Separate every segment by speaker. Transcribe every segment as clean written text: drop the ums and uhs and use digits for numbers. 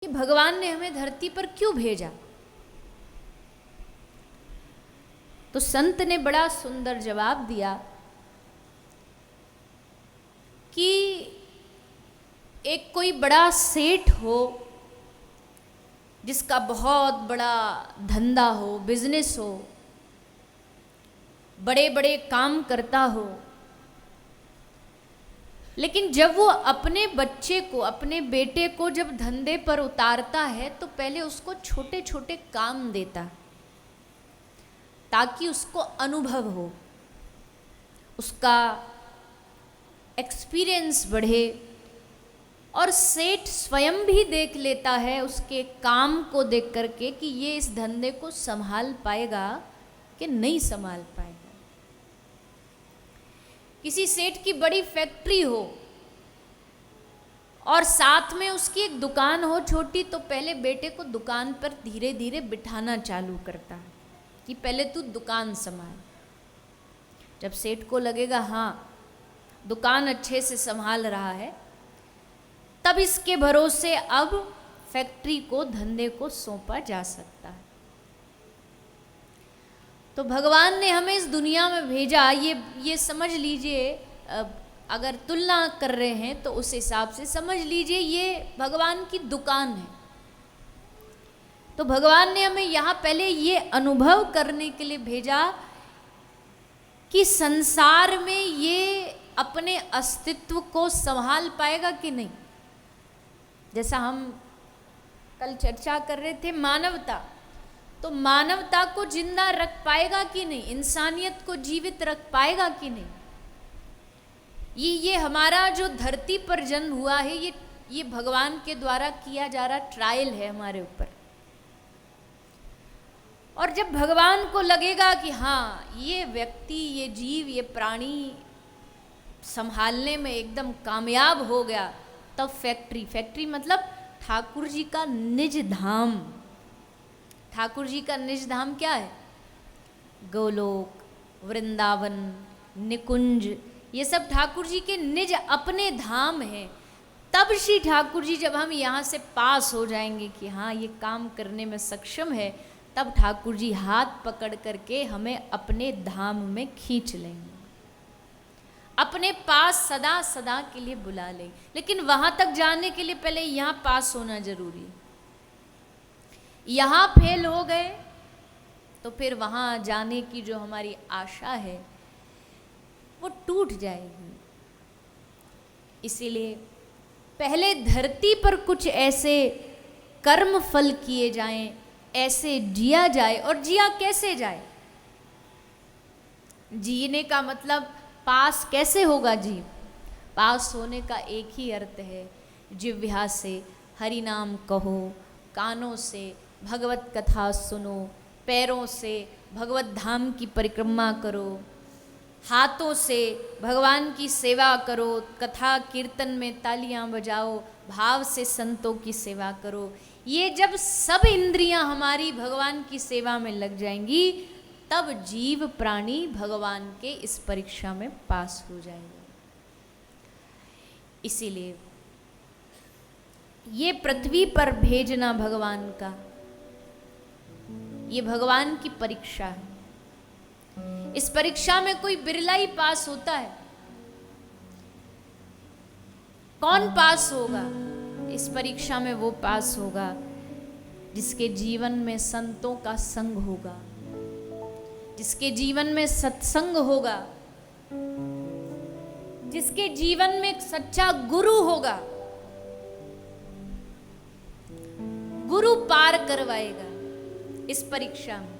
Speaker 1: कि भगवान ने हमें धरती पर क्यों भेजा। तो संत ने बड़ा सुंदर जवाब दिया कि एक कोई बड़ा सेठ हो जिसका बहुत बड़ा धंधा हो, बिजनेस हो, बड़े बड़े काम करता हो, लेकिन जब वो अपने बच्चे को, अपने बेटे को जब धंधे पर उतारता है तो पहले उसको छोटे छोटे काम देता ताकि उसको अनुभव हो, उसका एक्सपीरियंस बढ़े। और सेठ स्वयं भी देख लेता है उसके काम को देख करके कि ये इस धंधे को संभाल पाएगा कि नहीं संभाल पाएगा। किसी सेठ की बड़ी फैक्ट्री हो और साथ में उसकी एक दुकान हो छोटी, तो पहले बेटे को दुकान पर धीरे धीरे बिठाना चालू करता है कि पहले तू दुकान संभाल। जब सेठ को लगेगा हाँ दुकान अच्छे से संभाल रहा है, तब इसके भरोसे अब फैक्ट्री को, धंधे को सौंपा जा सकता है। तो भगवान ने हमें इस दुनिया में भेजा, ये समझ लीजिए, अगर तुलना कर रहे हैं तो उस हिसाब से समझ लीजिए ये भगवान की दुकान है। तो भगवान ने हमें यहाँ पहले ये अनुभव करने के लिए भेजा कि संसार में ये अपने अस्तित्व को संभाल पाएगा कि नहीं। जैसा हम कल चर्चा कर रहे थे मानवता, तो मानवता को जिंदा रख पाएगा कि नहीं, इंसानियत को जीवित रख पाएगा कि नहीं। ये हमारा जो धरती पर जन्म हुआ है, ये भगवान के द्वारा किया जा रहा ट्रायल है हमारे ऊपर। और जब भगवान को लगेगा कि हाँ ये व्यक्ति, ये जीव, ये प्राणी संभालने में एकदम कामयाब हो गया, तब फैक्ट्री मतलब ठाकुर जी का निज धाम। ठाकुर जी का निज धाम क्या है? गोलोक, वृंदावन, निकुंज, ये सब ठाकुर जी के निज अपने धाम हैं। तब श्री ठाकुर जी जब हम यहाँ से पास हो जाएंगे कि हाँ ये काम करने में सक्षम है, तब ठाकुर जी हाथ पकड़ करके हमें अपने धाम में खींच लेंगे, अपने पास सदा सदा के लिए बुला लेंगे। लेकिन वहाँ तक जाने के लिए पहले यहाँ पास होना जरूरी है। यहाँ फेल हो गए तो फिर वहाँ जाने की जो हमारी आशा है वो टूट जाएगी। इसीलिए पहले धरती पर कुछ ऐसे कर्म फल किए जाएं, ऐसे जिया जाए। और जिया कैसे जाए? जीने का मतलब पास कैसे होगा जीव? पास होने का एक ही अर्थ है, जिह्वा से हरि नाम कहो, कानों से भगवत कथा सुनो, पैरों से भगवत धाम की परिक्रमा करो, हाथों से भगवान की सेवा करो, कथा कीर्तन में तालियां बजाओ, भाव से संतों की सेवा करो। ये जब सब इंद्रियां हमारी भगवान की सेवा में लग जाएंगी, तब जीव प्राणी भगवान के इस परीक्षा में पास हो जाएंगे। इसीलिए ये पृथ्वी पर भेजना भगवान का, ये भगवान की परीक्षा है। इस परीक्षा में कोई बिरला ही पास होता है। कौन पास होगा इस परीक्षा में? वो पास होगा जिसके जीवन में संतों का संग होगा, जिसके जीवन में सत्संग होगा, जिसके जीवन में एक सच्चा गुरु होगा। गुरु पार करवाएगा इस परीक्षा में।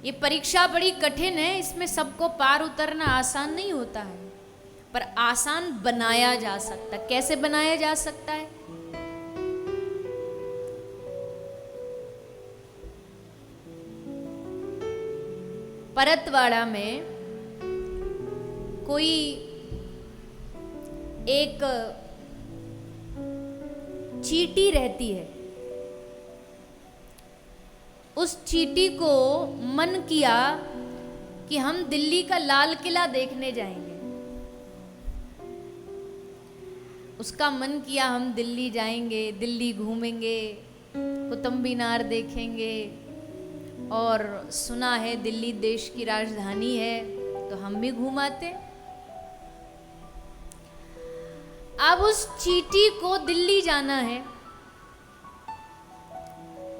Speaker 1: ये परीक्षा बड़ी कठिन है, इसमें सबको पार उतरना आसान नहीं होता है, पर आसान बनाया जा सकता है। कैसे बनाया जा सकता है? परतवाड़ा में कोई एक चींटी रहती है। उस चींटी को मन किया कि हम दिल्ली का लाल किला देखने जाएंगे। उसका मन किया हम दिल्ली जाएंगे, दिल्ली घूमेंगे, कुतुब मीनार देखेंगे, और सुना है दिल्ली देश की राजधानी है, तो हम भी घूमाते। अब उस चींटी को दिल्ली जाना है,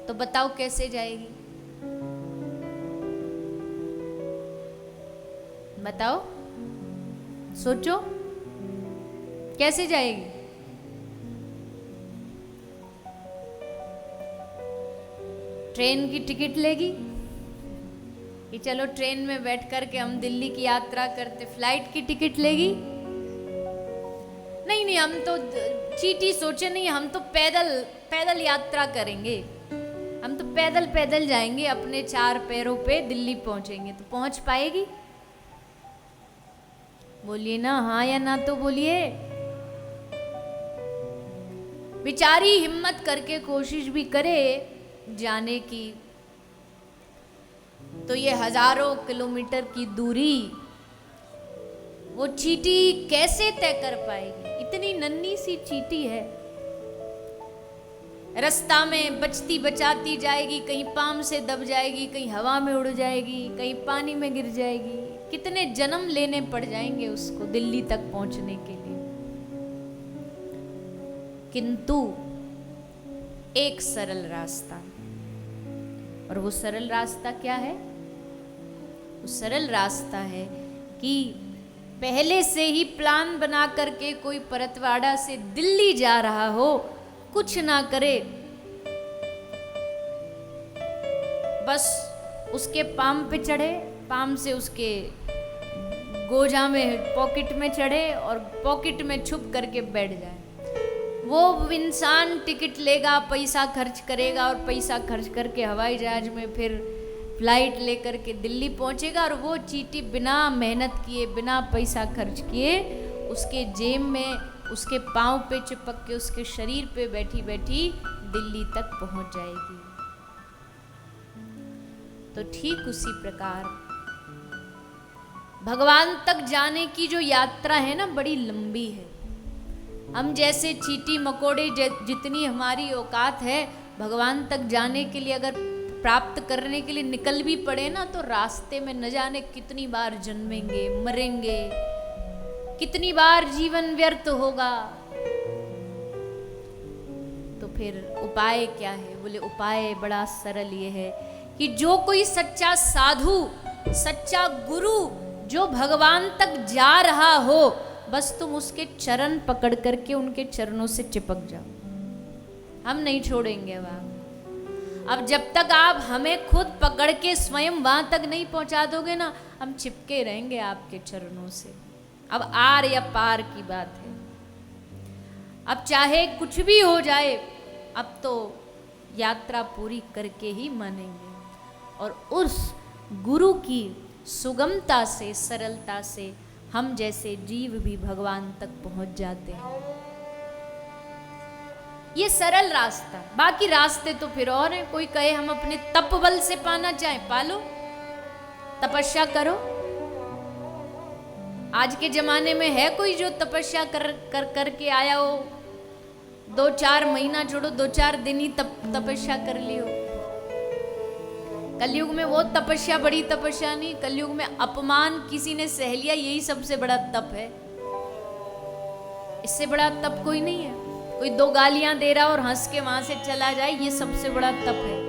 Speaker 1: तो बताओ कैसे जाएगी? बताओ, सोचो, कैसे जाएगी? ट्रेन की टिकट लेगी कि चलो ट्रेन में बैठ कर के हम दिल्ली की यात्रा करते? फ्लाइट की टिकट लेगी? नहीं नहीं, हम तो चींटी सोचे नहीं, हम तो पैदल पैदल यात्रा करेंगे, हम तो पैदल पैदल जाएंगे, अपने 4 पैरों पे दिल्ली पहुंचेंगे। तो पहुंच पाएगी? बोलिए ना, हाँ या ना तो बोलिए। बेचारी हिम्मत करके कोशिश भी करे जाने की, तो ये हजारों किलोमीटर की दूरी वो चींटी कैसे तय कर पाएगी? इतनी नन्ही सी चींटी है। रास्ता में बचती बचाती जाएगी, कहीं पाम से दब जाएगी, कहीं हवा में उड़ जाएगी, कहीं पानी में गिर जाएगी। कितने जन्म लेने पड़ जाएंगे उसको दिल्ली तक पहुंचने के लिए। किंतु एक सरल रास्ता, और वो सरल रास्ता क्या है? वो सरल रास्ता है कि पहले से ही प्लान बना करके कोई परतवाड़ा से दिल्ली जा रहा हो, कुछ ना करे, बस उसके पाम पे चढ़े, पाम से उसके गोजा में पॉकेट में चढ़े और पॉकेट में छुप करके बैठ जाए। वो इंसान टिकट लेगा, पैसा खर्च करेगा, और पैसा खर्च करके हवाई जहाज में फिर फ्लाइट लेकर के दिल्ली पहुंचेगा, और वो चींटी बिना मेहनत किए, बिना पैसा खर्च किए, उसके जेब में, उसके पाँव पे चिपक के, उसके शरीर पे बैठी बैठी दिल्ली तक पहुंच जाएगी। तो ठीक उसी प्रकार भगवान तक जाने की जो यात्रा है ना, बड़ी लंबी है। हम जैसे चींटी मकोड़े जितनी हमारी औकात है, भगवान तक जाने के लिए, अगर प्राप्त करने के लिए निकल भी पड़े ना, तो रास्ते में न जाने कितनी बार जन्मेंगे, मरेंगे, कितनी बार जीवन व्यर्थ होगा। तो फिर उपाय क्या है? बोले उपाय बड़ा सरल ये है कि जो कोई सच्चा साधु, सच्चा गुरु जो भगवान तक जा रहा हो, बस तुम उसके चरण पकड़ करके उनके चरणों से चिपक जाओ। हम नहीं छोड़ेंगे वहां। अब जब तक आप हमें खुद पकड़ के स्वयं वहां तक नहीं पहुंचा दोगे ना, हम चिपके रहेंगे आपके चरणों से। अब आर या पार की बात है। अब चाहे कुछ भी हो जाए, अब तो यात्रा पूरी करके ही मानेंगे। और उस गुरु की सुगमता से, सरलता से हम जैसे जीव भी भगवान तक पहुंच जाते हैं। ये सरल रास्ता। बाकी रास्ते तो फिर और हैं। कोई कहे हम अपने तप बल से पाना चाहें, पालो, तपस्या करो। आज के जमाने में है कोई जो तपस्या करके आया हो? 2-4 महीना छोड़ो, 2-4 दिन ही तपस्या कर ली हो। कलयुग में वो तपस्या बड़ी तपस्या नहीं, कलयुग में अपमान किसी ने सह लिया, यही सबसे बड़ा तप है। इससे बड़ा तप कोई नहीं है। कोई 2 गालियां दे रहा और हंस के वहां से चला जाए, ये सबसे बड़ा तप है।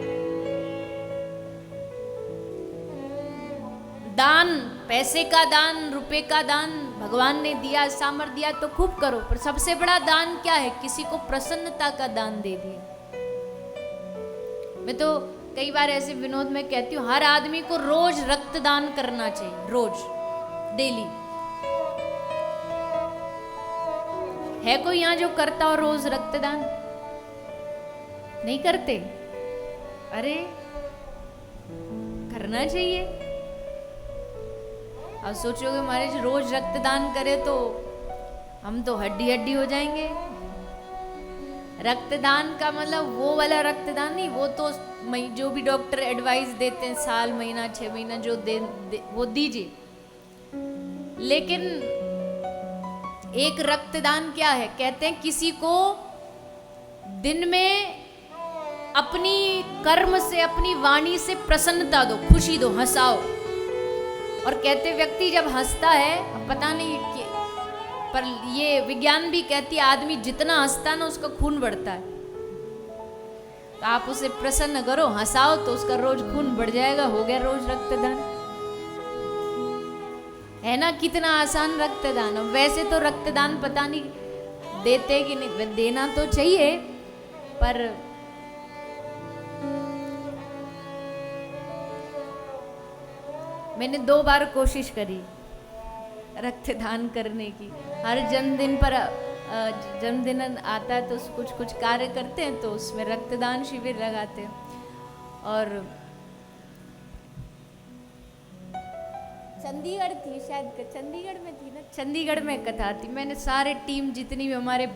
Speaker 1: दान, पैसे का दान, रुपए का दान भगवान ने दिया, सामर्थ्य दिया तो खूब करो, पर सबसे बड़ा दान क्या है? किसी को प्रसन्नता का दान दे दिया। मैं तो कई बार ऐसे विनोद में कहती हूँ, हर आदमी को रोज रक्तदान करना चाहिए, रोज, डेली। है कोई यहाँ जो करता हो रोज रक्तदान? नहीं करते? अरे करना चाहिए। अब सोचोगे महाराज रोज रक्तदान करे तो हम तो हड्डी हड्डी हो जाएंगे। रक्तदान का मतलब वो वाला रक्तदान नहीं, वो तो जो भी डॉक्टर एडवाइस देते हैं, साल, महीना, 6 महीना जो वो दीजिए। लेकिन एक रक्तदान क्या है? कहते हैं किसी को दिन में अपनी कर्म से, अपनी वाणी से प्रसन्नता दो, खुशी दो, हंसाओ। और कहते व्यक्ति जब हंसता है, पता नहीं कि, पर ये विज्ञान भी कहती है आदमी जितना हंसता है ना उसका खून बढ़ता है। तो आप उसे प्रसन्न करो, हंसाओ, तो उसका रोज खून बढ़ जाएगा। हो गया रोज रक्तदान, है ना? कितना आसान रक्तदान। वैसे तो रक्तदान पता नहीं देते कि नहीं, देना तो चाहिए, पर मैंने 2 बार कोशिश करी रक्तदान करने की। हर जन्मदिन पर जन्मदिन आता है तो कुछ कुछ कार्य करते हैं, तो उसमें रक्तदान शिविर लगाते हैं। और चंडीगढ़ थी शायद, चंडीगढ़ में थी ना, चंडीगढ़ में कथा थी। मैंने सारे टीम जितनी भी हमारे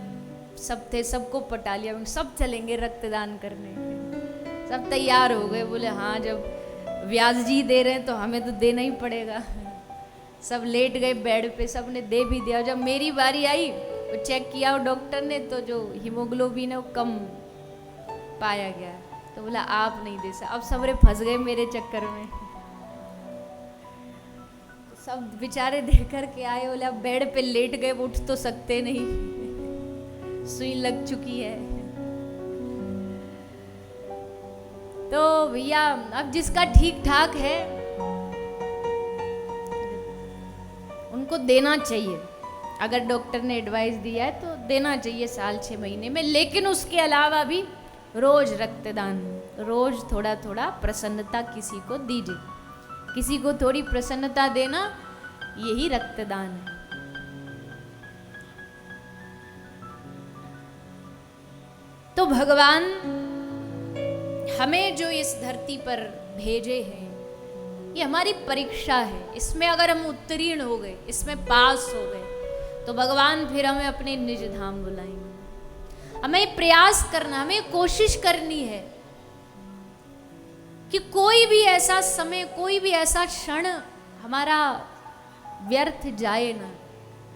Speaker 1: सब थे सबको पटा लिया, सब चलेंगे रक्तदान करने। सब तैयार हो गए, बोले हाँ जब व्यास जी दे रहे हैं तो हमें तो देना ही पड़ेगा। सब लेट गए बेड पे, सब ने दे भी दिया। जब मेरी बारी आई, वो चेक किया डॉक्टर ने, तो जो हीमोग्लोबिन है वो कम पाया गया, तो बोला आप नहीं दे सकते। अब सबरे फंस गए मेरे चक्कर में, सब बेचारे देख कर के आए, बोले अब बेड पे लेट गए, उठ तो सकते नहीं, सुई लग चुकी है। तो भैया अब जिसका ठीक ठाक है उनको देना चाहिए। अगर डॉक्टर ने एडवाइस दिया है तो देना चाहिए साल 6 महीने में। लेकिन उसके अलावा भी रोज रक्तदान, रोज थोड़ा थोड़ा प्रसन्नता किसी को दीजिए। किसी को थोड़ी प्रसन्नता देना, यही रक्तदान है। तो भगवान हमें जो इस धरती पर भेजे हैं, ये हमारी परीक्षा है। इसमें अगर हम उत्तीर्ण हो गए, इसमें पास हो गए, तो भगवान फिर हमें अपने निज धाम बुलाएंगे। हमें प्रयास करना, हमें कोशिश करनी है कि कोई भी ऐसा समय, कोई भी ऐसा क्षण हमारा व्यर्थ जाए ना।